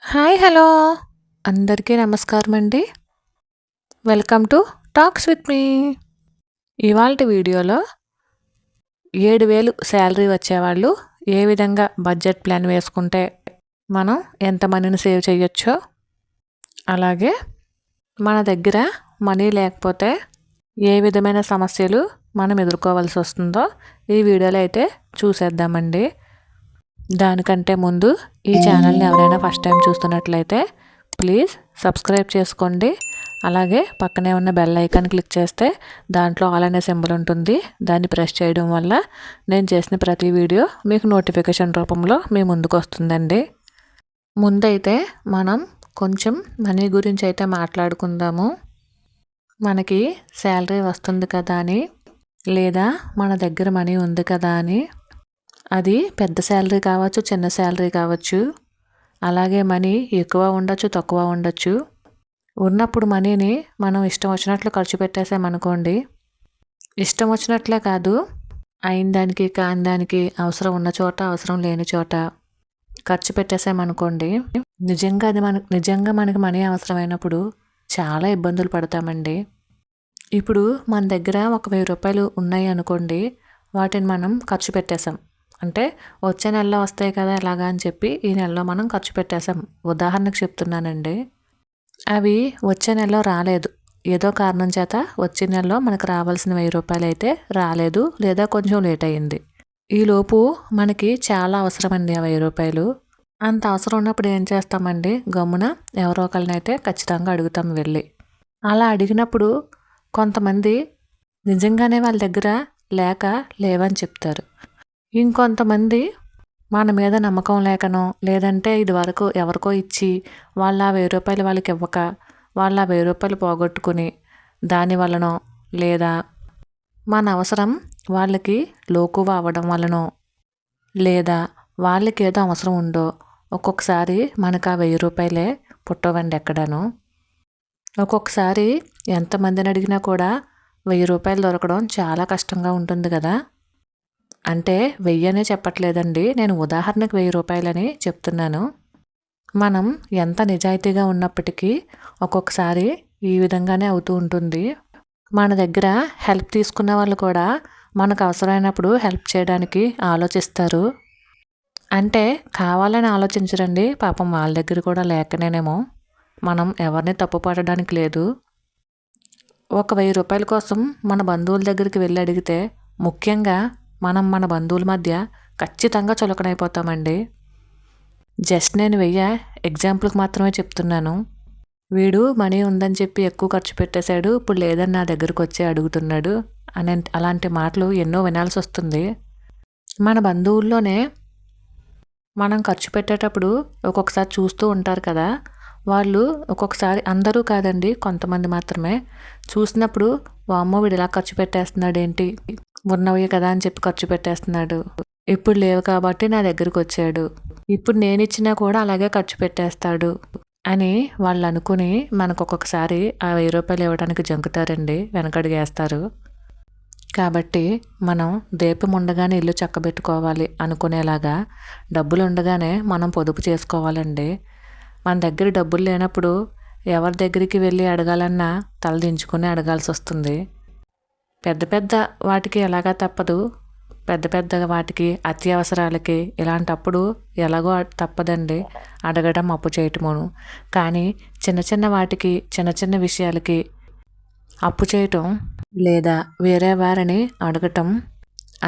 Hi hello అందరికీ నమస్కారం అండి. Welcome to talks with me. ఇవాల్టి వీడియోలో 7,000 శాలరీ వచ్చేవాళ్ళు ఏ విధంగా బడ్జెట్ ప్లాన్ వేసుకుంటే మనం ఎంత మనీని సేవ్ చేయొచ్చో, అలాగే మన దగ్గర మనీ లేకపోతే ఏ విధమైన సమస్యలు మనం ఎదుర్కోవాల్సి వస్తుందో ఈ వీడియోలో అయితే చూసేద్దామండి. దానికంటే ముందు ఈ ఛానల్ని ఎవరైనా ఫస్ట్ టైం చూస్తున్నట్లయితే ప్లీజ్ సబ్స్క్రైబ్ చేసుకోండి. అలాగే పక్కనే ఉన్న బెల్ ఐకాన్ క్లిక్ చేస్తే దాంట్లో ఆల్ అనే సింబల్ ఉంటుంది. దాన్ని ప్రెస్ చేయడం వల్ల నేను చేసిన ప్రతి వీడియో మీకు నోటిఫికేషన్ రూపంలో మీ ముందుకు వస్తుందండి. ముందైతే మనం కొంచెం మనీ గురించి అయితే మాట్లాడుకుందాము. మనకి శాలరీ వస్తుంది కదా అని, లేదా మన దగ్గర మనీ ఉంది కదా అని, అది పెద్ద శాలరీ కావచ్చు, చిన్న శాలరీ కావచ్చు, అలాగే మనీ ఎక్కువ ఉండొచ్చు, తక్కువ ఉండొచ్చు. ఉన్నప్పుడు మనీని మనం ఇష్టం వచ్చినట్లు ఖర్చు పెట్టేసామనుకోండి, ఇష్టం వచ్చినట్లే కాదు, అయిన దానికి కాని దానికి, అవసరం ఉన్న చోట అవసరం లేని చోట ఖర్చు పెట్టేసామనుకోండి, నిజంగా మనకి మనీ అవసరమైనప్పుడు చాలా ఇబ్బందులు పడతామండి. ఇప్పుడు మన దగ్గర 1,000 రూపాయలు ఉన్నాయి అనుకోండి, వాటిని మనం ఖర్చు పెట్టేసాం. అంటే వచ్చే నెలలో వస్తాయి కదా ఎలాగా అని చెప్పి ఈ నెలలో మనం ఖర్చు పెట్టేసాం. ఉదాహరణకు చెప్తున్నానండి. అవి వచ్చే నెలలో రాలేదు, ఏదో కారణం చేత వచ్చే నెలలో మనకు రావాల్సిన 1,000 రూపాయలు అయితే రాలేదు, లేదా కొంచెం లేట్ అయ్యింది. ఈలోపు మనకి చాలా అవసరం అండి ఆ 1,000 రూపాయలు. అంత అవసరం ఉన్నప్పుడు ఏం చేస్తామండి, గమ్మున ఎవరో ఒకరినైతే ఖచ్చితంగా అడుగుతాం వెళ్ళి. అలా అడిగినప్పుడు కొంతమంది నిజంగానే వాళ్ళ దగ్గర లేక లేవని చెప్తారు. ఇంకొంతమంది మన మీద నమ్మకం లేకనో, లేదంటే ఇది వరకు ఎవరికో ఇచ్చి వాళ్ళ 1,000 రూపాయలు వాళ్ళకి ఇవ్వక వాళ్ళ 1,000 రూపాయలు పోగొట్టుకుని దానివల్లనో, లేదా మన అవసరం వాళ్ళకి లోకువ అవ్వడం వలనో, లేదా వాళ్ళకి ఏదో అవసరం ఉందో ఒక్కొక్కసారి మనకు ఆ 1,000 రూపాయలే పుట్టవండి ఎక్కడాను. ఒక్కొక్కసారి ఎంతమందిని అడిగినా కూడా 1,000 రూపాయలు దొరకడం చాలా కష్టంగా ఉంటుంది కదా. అంటే 1,000 అనే చెప్పట్లేదండి, నేను ఉదాహరణకు 1,000 రూపాయలని చెప్తున్నాను. మనం ఎంత నిజాయితీగా ఉన్నప్పటికీ ఒక్కొక్కసారి ఈ విధంగానే అవుతూ ఉంటుంది. మన దగ్గర హెల్ప్ తీసుకున్న వాళ్ళు కూడా మనకు అవసరమైనప్పుడు హెల్ప్ చేయడానికి ఆలోచిస్తారు. అంటే కావాలని ఆలోచించరండి, పాపం వాళ్ళ దగ్గర కూడా లేకనేనేమో. మనం ఎవరిని తప్పు పడడానికి లేదు. ఒక 1,000 రూపాయల కోసం మన బంధువుల దగ్గరికి వెళ్ళి అడిగితే ముఖ్యంగా మనం మన బంధువుల మధ్య ఖచ్చితంగా చులకనైపోతామండి. జస్ట్ నేను 1,000 ఎగ్జాంపుల్కి మాత్రమే చెప్తున్నాను. వీడు మనీ ఉందని చెప్పి ఎక్కువ ఖర్చు పెట్టేశాడు, ఇప్పుడు లేదని నా దగ్గరకు వచ్చి అడుగుతున్నాడు అని అలాంటి మాటలు ఎన్నో వినాల్సి వస్తుంది. మన బంధువుల్లోనే మనం ఖర్చు పెట్టేటప్పుడు ఒక్కొక్కసారి చూస్తూ ఉంటారు కదా, వాళ్ళు ఒక్కొక్కసారి, అందరూ కాదండి కొంతమంది మాత్రమే, చూసినప్పుడు వామ్మో వీడు ఇలా ఖర్చు పెట్టేస్తున్నాడు ఏంటి, ఉన్నవి కదా అని చెప్పి ఖర్చు పెట్టేస్తున్నాడు, ఇప్పుడు లేవు కాబట్టి నా దగ్గరకు వచ్చాడు, ఇప్పుడు నేను ఇచ్చినా కూడా అలాగే ఖర్చు పెట్టేస్తాడు అని వాళ్ళు అనుకుని మనకు ఒక్కొక్కసారి ఆ 1,000 రూపాయలు ఇవ్వడానికి జంకుతారండి, వెనకడుగేస్తారు. కాబట్టి మనం దీపం ఉండగానే ఇల్లు చక్కబెట్టుకోవాలి అనుకునేలాగా డబ్బులు ఉండగానే మనం పొదుపు చేసుకోవాలండి. మన దగ్గర డబ్బులు లేనప్పుడు ఎవరి దగ్గరికి వెళ్ళి అడగాలన్నా తలదించుకుని అడగాల్సి వస్తుంది. పెద్ద పెద్ద వాటికి ఎలాగా తప్పదు, పెద్ద పెద్ద వాటికి అత్యవసరాలకి ఇలాంటప్పుడు ఎలాగో తప్పదండి అడగడం, అప్పు చేయటమును. కానీ చిన్న చిన్న వాటికి, చిన్న చిన్న విషయాలకి అప్పు చేయటం లేదా వేరే వారిని అడగటం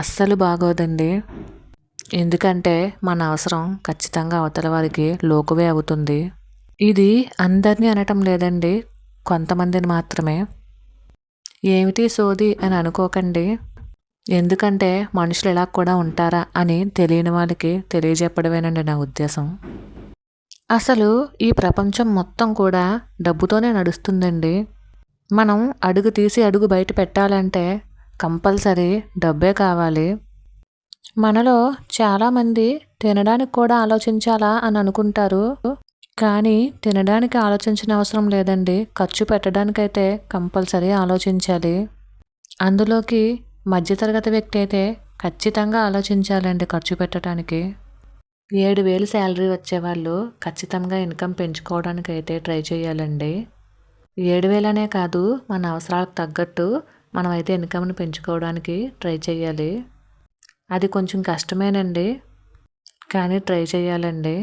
అస్సలు బాగోదండి. ఎందుకంటే మన అవసరం ఖచ్చితంగా అవతల వారికి లోకువే అవుతుంది. ఇది అందరినీ అనటం లేదండి, కొంతమందిని మాత్రమే. ఏమిటి సోది అని అనుకోకండి, ఎందుకంటే మనుషులు ఇలా కూడా ఉంటారా అని తెలియని వాళ్ళకి తెలియజెప్పడమేనండి నా ఉద్దేశం. అసలు ఈ ప్రపంచం మొత్తం కూడా డబ్బుతోనే నడుస్తుందండి. మనం అడుగు తీసి అడుగు బయట పెట్టాలంటే కంపల్సరీ డబ్బే కావాలి. మనలో చాలామంది తినడానికి కూడా ఆలోచించాలా అని అనుకుంటారు, కానీ తినడానికి ఆలోచించిన అవసరం లేదండి, ఖర్చు పెట్టడానికైతే కంపల్సరీ ఆలోచించాలి. అందులోకి మధ్యతరగతి వ్యక్తి అయితే ఖచ్చితంగా ఆలోచించాలండి ఖర్చు పెట్టడానికి. 7,000 శాలరీ వచ్చేవాళ్ళు ఖచ్చితంగా ఇన్కమ్ పెంచుకోవడానికి అయితే ట్రై చేయాలండి. 7,000 అనే కాదు, మన అవసరాలకు తగ్గట్టు మనమైతే ఇన్కమ్‌ని పెంచుకోవడానికి ట్రై చేయాలి. అది కొంచెం కష్టమేనండి, కానీ ట్రై చేయాలండి.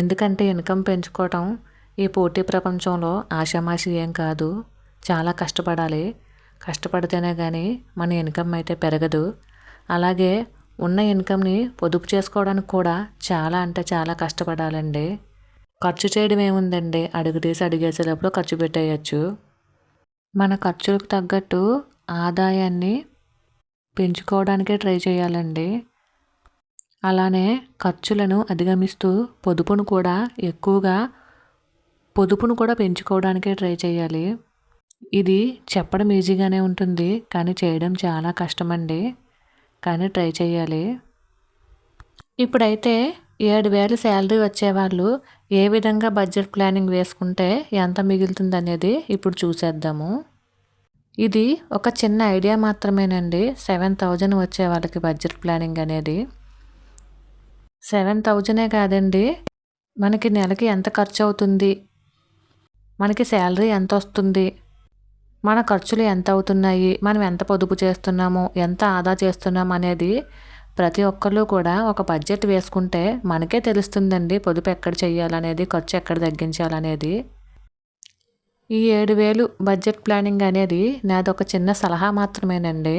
ఎందుకంటే ఇన్కమ్ పెంచుకోవటం ఈ పోటీ ప్రపంచంలో ఆషామాషీ ఏం కాదు. చాలా కష్టపడాలి. కష్టపడితేనే కానీ మన ఇన్కమ్ అయితే పెరగదు. అలాగే ఉన్న ఇన్కమ్‌ని పొదుపు చేసుకోవడానికి కూడా చాలా అంటే చాలా కష్టపడాలండి. ఖర్చు చేయడం ఏముందండి, అడుగు తీసి అడుగేసేటప్పుడు ఖర్చు పెట్టేయచ్చు. మన ఖర్చులకు తగ్గట్టు ఆదాయాన్ని పెంచుకోవడానికే ట్రై చేయాలండి. అలానే ఖర్చులను అధిగమిస్తూ పొదుపును కూడా పెంచుకోవడానికే ట్రై చేయాలి. ఇది చెప్పడం ఈజీగానే ఉంటుంది, కానీ చేయడం చాలా కష్టమండి. కానీ ట్రై చేయాలి. ఇప్పుడైతే 7,000 శాలరీ వచ్చేవాళ్ళు ఏ విధంగా బడ్జెట్ ప్లానింగ్ వేసుకుంటే ఎంత మిగులుతుందనేది ఇప్పుడు చూసేద్దాము. ఇది ఒక చిన్న ఐడియా మాత్రమేనండి. 7,000 వచ్చే వాళ్ళకి బడ్జెట్ ప్లానింగ్ అనేది 7,000 కాదండి. మనకి నెలకి ఎంత ఖర్చు అవుతుంది, మనకి శాలరీ ఎంత వస్తుంది, మన ఖర్చులు ఎంత అవుతున్నాయి, మనం ఎంత పొదుపు చేస్తున్నాము, ఎంత ఆదా చేస్తున్నాం అనేది ప్రతి ఒక్కళ్ళు కూడా ఒక బడ్జెట్ వేసుకుంటే మనకే తెలుస్తుందండి. పొదుపు ఎక్కడ చేయాలనేది, ఖర్చు ఎక్కడ తగ్గించాలనేది. ఈ 7,000 బడ్జెట్ ప్లానింగ్ అనేది నాదొక చిన్న సలహా మాత్రమేనండి.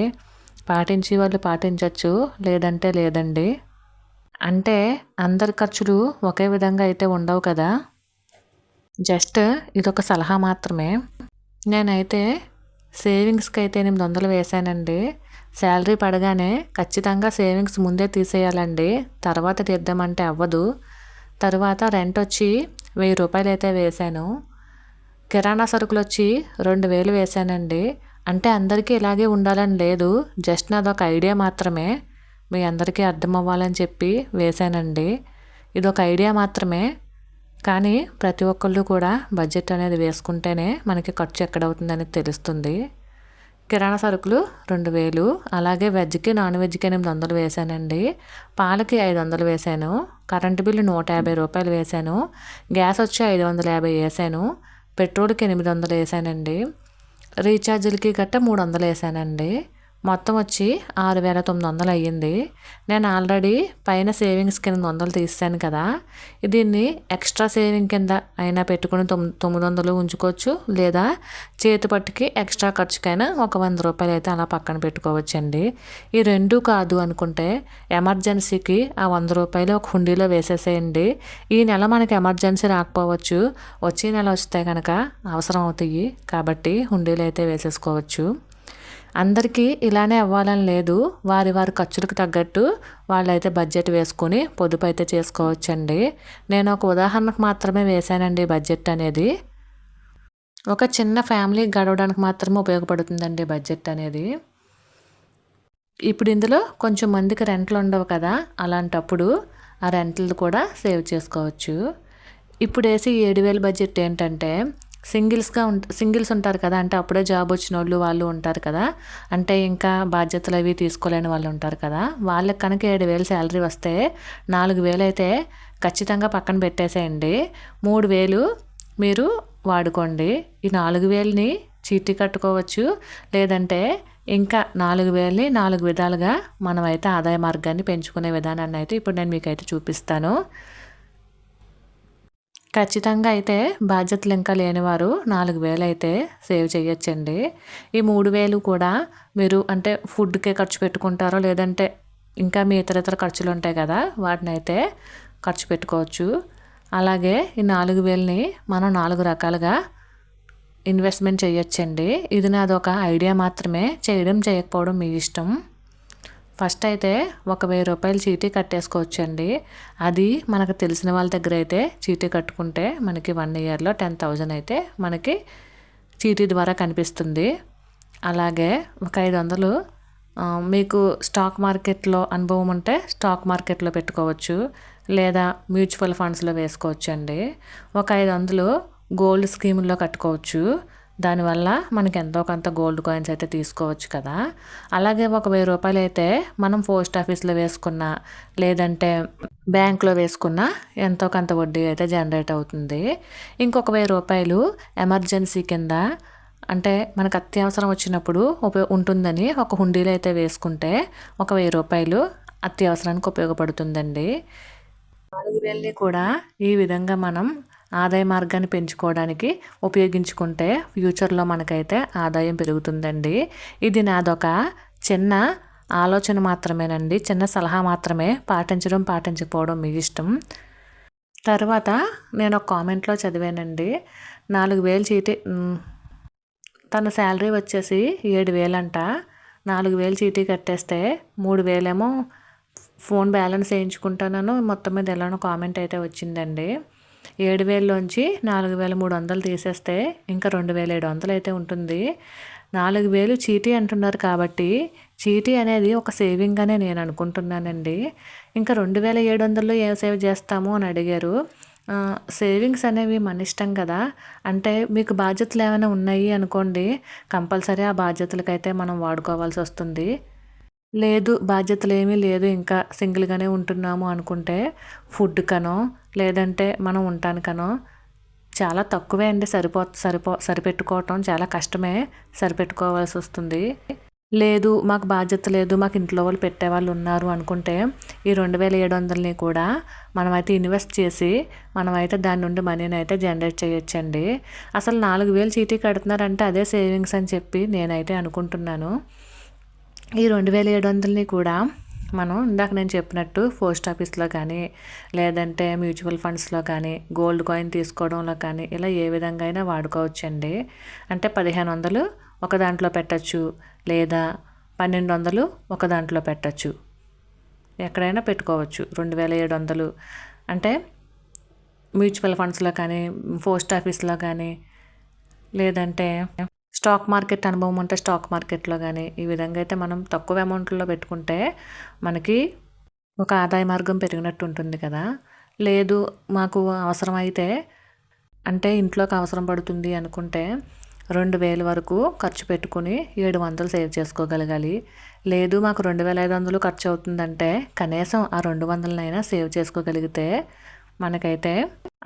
పాటించే వాళ్ళు పాటించవచ్చు, లేదంటే లేదండి. అంటే అందరి ఖర్చులు ఒకే విధంగా అయితే ఉండవు కదా. జస్ట్ ఇదొక సలహా మాత్రమే. నేనైతే సేవింగ్స్కి అయితే 800 వేసానండి. శాలరీ పడగానే ఖచ్చితంగా సేవింగ్స్ ముందే తీసేయాలండి. తర్వాత తీద్దామంటే అవ్వదు. తర్వాత రెంట్ వచ్చి 1,000 రూపాయలు అయితే వేశాను. కిరాణా సరుకులు వచ్చి 2,000 వేశానండి. అంటే అందరికీ ఇలాగే ఉండాలని లేదు, జస్ట్ నాదొక ఐడియా మాత్రమే. మీ అందరికీ అర్థం అవ్వాలని చెప్పి వేశానండి. ఇదొక ఐడియా మాత్రమే, కానీ ప్రతి ఒక్కళ్ళు కూడా బడ్జెట్ అనేది వేసుకుంటేనే మనకి ఖర్చు ఎక్కడవుతుందని తెలుస్తుంది. కిరాణా సరుకులు 2,000, అలాగే వెజ్కి నాన్ వెజ్కి 800 వేశానండి. పాలకి 500 వేశాను. కరెంటు బిల్లు 150 రూపాయలు వేశాను. గ్యాస్ వచ్చి 550 వేశాను. పెట్రోల్కి 800 వేశానండి. రీఛార్జీలకి గట్ట 300 వేశానండి. మొత్తం వచ్చి 6,900 అయ్యింది. నేను ఆల్రెడీ పైన సేవింగ్స్ కింద 100 తీసాను కదా, దీన్ని ఎక్స్ట్రా సేవింగ్ కింద అయినా పెట్టుకుని 900 ఉంచుకోవచ్చు, లేదా చేతిపట్టుకి ఎక్స్ట్రా ఖర్చుకైనా ఒక 100 రూపాయలు అయితే అలా పక్కన పెట్టుకోవచ్చండి. ఈ రెండు కాదు అనుకుంటే ఎమర్జెన్సీకి ఆ 100 రూపాయలు ఒక హుండీలో వేసేసేయండి. ఈ నెల మనకి ఎమర్జెన్సీ రాకపోవచ్చు, వచ్చే నెల వస్తే కనుక అవసరం అవుతాయి కాబట్టి హుండీలో అయితే వేసేసుకోవచ్చు. అందరికీ ఇలానే అవ్వాలని లేదు. వారి ఖర్చులకు తగ్గట్టు వాళ్ళైతే బడ్జెట్ వేసుకొని పొదుపు అయితే చేసుకోవచ్చండి. నేను ఒక ఉదాహరణకు మాత్రమే వేశానండి. బడ్జెట్ అనేది ఒక చిన్న ఫ్యామిలీ గడవడానికి మాత్రమే ఉపయోగపడుతుందండి బడ్జెట్ అనేది. ఇప్పుడు ఇందులో కొంచెం మందికి రెంట్లు ఉండవు కదా, అలాంటప్పుడు ఆ రెంట్లు కూడా సేవ్ చేసుకోవచ్చు. ఇప్పుడు వేసి 7,000 బడ్జెట్ ఏంటంటే సింగిల్స్ ఉంటారు కదా, అంటే అప్పుడే జాబ్ వచ్చిన వాళ్ళు ఉంటారు కదా, అంటే ఇంకా బాధ్యతలు అవి తీసుకోలేని వాళ్ళు ఉంటారు కదా, వాళ్ళకి కనుక 7,000 శాలరీ వస్తే 4,000 అయితే ఖచ్చితంగా పక్కన పెట్టేసేయండి. 3,000 మీరు వాడుకోండి. ఈ 4,000ని చీటీ కట్టుకోవచ్చు, లేదంటే ఇంకా 4,000ని 4 విధాలుగా మనమైతే ఆదాయ మార్గాన్ని పెంచుకునే విధానాన్ని అయితే ఇప్పుడు నేను మీకైతే చూపిస్తాను. ఖచ్చితంగా అయితే బాధ్యతలు ఇంకా లేనివారు 4,000 అయితే సేవ్ చేయొచ్చండి. ఈ 3,000 కూడా మీరు అంటే ఫుడ్కే ఖర్చు పెట్టుకుంటారో, లేదంటే ఇంకా మీ ఇతర ఖర్చులు ఉంటాయి కదా, వాటిని అయితే ఖర్చు పెట్టుకోవచ్చు. అలాగే ఈ 4,000ని మనం 4 రకాలుగా ఇన్వెస్ట్మెంట్ చేయొచ్చండి. ఇది నాదొక ఐడియా మాత్రమే, చేయడం చేయకపోవడం మీ ఇష్టం. ఫస్ట్ అయితే ఒక 1,000 రూపాయలు చీటీ కట్టేసుకోవచ్చండి. అది మనకు తెలిసిన వాళ్ళ దగ్గర అయితే చీటీ కట్టుకుంటే మనకి 1 ఇయర్లో 10,000 అయితే మనకి చీటీ ద్వారా కనిపిస్తుంది. అలాగే ఒక 500 మీకు స్టాక్ మార్కెట్లో అనుభవం ఉంటే స్టాక్ మార్కెట్లో పెట్టుకోవచ్చు, లేదా మ్యూచువల్ ఫండ్స్లో వేసుకోవచ్చండి. ఒక 500 గోల్డ్ స్కీముల్లో కట్టుకోవచ్చు, దానివల్ల మనకి ఎంతో కొంత గోల్డ్ కాయిన్స్ అయితే తీసుకోవచ్చు కదా. అలాగే ఒక 1000 రూపాయలు అయితే మనం పోస్ట్ ఆఫీస్లో వేసుకున్న లేదంటే బ్యాంక్లో వేసుకున్న ఎంతో కొంత వడ్డీ అయితే జనరేట్ అవుతుంది. ఇంకొక 1000 రూపాయలు ఎమర్జెన్సీ కింద అంటే మనకు అత్యవసరం వచ్చినప్పుడు ఉంటుందని ఒక హుండీలో అయితే వేసుకుంటే ఒక 1000 రూపాయలు అత్యవసరానికి ఉపయోగపడుతుందండి. 4000ని కూడా ఈ విధంగా మనం ఆదాయ మార్గాన్ని పెంచుకోవడానికి ఉపయోగించుకుంటే ఫ్యూచర్లో మనకైతే ఆదాయం పెరుగుతుందండి. ఇది నాదొక చిన్న ఆలోచన మాత్రమేనండి, చిన్న సలహా మాత్రమే. పాటించడం పాటించకపోవడం మీ ఇష్టం. తర్వాత నేను ఒక కామెంట్లో చదివానండి, 4000 చీటీ తన శాలరీ వచ్చేసి 7000 అంట. 4000 చీటీ కట్టేస్తే 3000 ఏమో ఫోన్ బ్యాలెన్స్ వేయించుకుంటానని మొత్తం మీద ఎలానో కామెంట్ అయితే వచ్చిందండి. 7000లోంచి 4300 తీసేస్తే ఇంకా 2700 అయితే ఉంటుంది. 4000 చీటీ అంటున్నారు కాబట్టి చీటీ అనేది ఒక సేవింగ్ అనే నేను అనుకుంటున్నానండి. ఇంకా 2700లో ఏం సేవ్ చేస్తాము అని అడిగారు. సేవింగ్స్ అనేవి మన ఇష్టం కదా. అంటే మీకు బాధ్యతలు ఏమైనా ఉన్నాయి అనుకోండి, కంపల్సరీ ఆ బాధ్యతలకైతే మనం వాడుకోవాల్సి వస్తుంది. లేదు బాధ్యతలు ఏమీ లేదు, ఇంకా సింగిల్గానే ఉంటున్నాము అనుకుంటే ఫుడ్కనో లేదంటే మనం ఉండటానికనో చాలా తక్కువే అండి. సరిపెట్టుకోవటం చాలా కష్టమే, సరిపెట్టుకోవాల్సి వస్తుంది. లేదు మాకు బాధ్యత లేదు, మాకు ఇంట్లో వాళ్ళు పెట్టేవాళ్ళు ఉన్నారు అనుకుంటే ఈ 2700ని కూడా మనమైతే ఇన్వెస్ట్ చేసి మనమైతే దాని నుండి మనీని అయితే జనరేట్ చేయొచ్చండి. అసలు 4000 చీటీ కడుతున్నారంటే అదే సేవింగ్స్ అని చెప్పి నేనైతే అనుకుంటున్నాను. ఈ 2700ని కూడా మనం ఇందాక నేను చెప్పినట్టు పోస్ట్ ఆఫీస్లో కానీ లేదంటే మ్యూచువల్ ఫండ్స్లో కానీ గోల్డ్ కాయిన్ తీసుకోవడంలో కానీ ఇలా ఏ విధంగా అయినా వాడుకోవచ్చండి. అంటే 1500 ఒక దాంట్లో పెట్టచ్చు, లేదా 1200 ఒక దాంట్లో పెట్టచ్చు, ఎక్కడైనా పెట్టుకోవచ్చు. 2700 అంటే మ్యూచువల్ ఫండ్స్లో కానీ పోస్ట్ ఆఫీస్లో కానీ లేదంటే స్టాక్ మార్కెట్ అనుభవం ఉంటే స్టాక్ మార్కెట్లో కానీ ఈ విధంగా అయితే మనం తక్కువ అమౌంట్లో పెట్టుకుంటే మనకి ఒక ఆదాయ మార్గం పెరిగినట్టు ఉంటుంది కదా. లేదు మాకు అవసరం అయితే అంటే ఇంట్లోకి అవసరం పడుతుంది అనుకుంటే 2000 వరకు ఖర్చు పెట్టుకుని 700 సేవ్ చేసుకోగలగాలి. లేదు మాకు 2500 ఖర్చు అవుతుందంటే కనీసం ఆ 200నైనా సేవ్ చేసుకోగలిగితే మనకైతే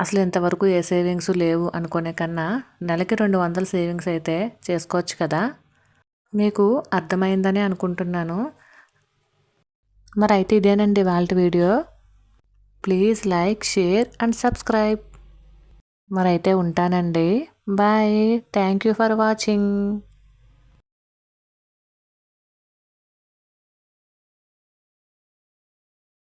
అసలు ఇంతవరకు ఏ సేవింగ్స్ లేవు అనుకునే కన్నా నెలకి 200 సేవింగ్స్ అయితే చేసుకోవచ్చు కదా. మీకు అర్థమైందని అనుకుంటున్నాను. మరి అయితే ఇదేనండి వాళ్ళ video. Please like, share and subscribe. మరి అయితే ఉంటానండి. Bye. Thank you for watching.